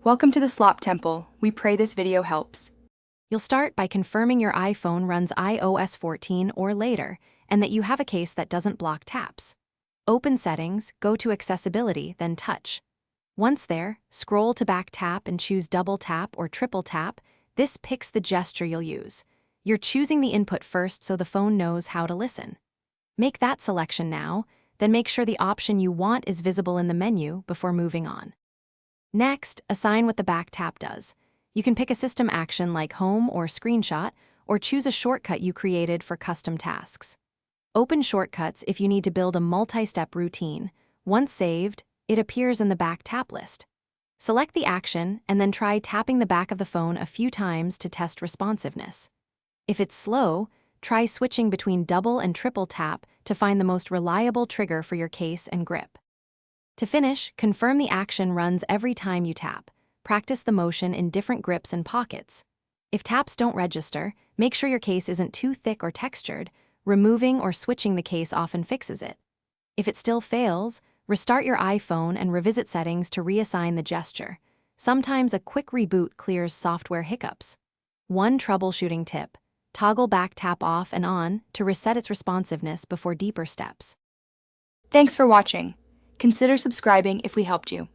Welcome to the Slop Temple. We pray this video helps. You'll start by confirming your iPhone runs iOS 14 or later, and that you have a case that doesn't block taps. Open Settings, go to Accessibility, then Touch. Once there, scroll to Back Tap and choose Double Tap or Triple Tap. This picks the gesture you'll use. You're choosing the input first so the phone knows how to listen. Make that selection now, then make sure the option you want is visible in the menu before moving on. Next, assign what the back tap does. You can pick a system action like Home or Screenshot, or choose a shortcut you created for custom tasks. Open Shortcuts if you need to build a multi-step routine. Once saved, it appears in the back tap list. Select the action and then try tapping the back of the phone a few times to test responsiveness. If it's slow, try switching between double and triple tap to find the most reliable trigger for your case and grip. To finish, confirm the action runs every time you tap. Practice the motion in different grips and pockets. If taps don't register, make sure your case isn't too thick or textured. Removing or switching the case often fixes it. If it still fails, restart your iPhone and revisit settings to reassign the gesture. Sometimes a quick reboot clears software hiccups. One troubleshooting tip: toggle back tap off and on to reset its responsiveness before deeper steps. Thanks for watching. Consider subscribing if we helped you.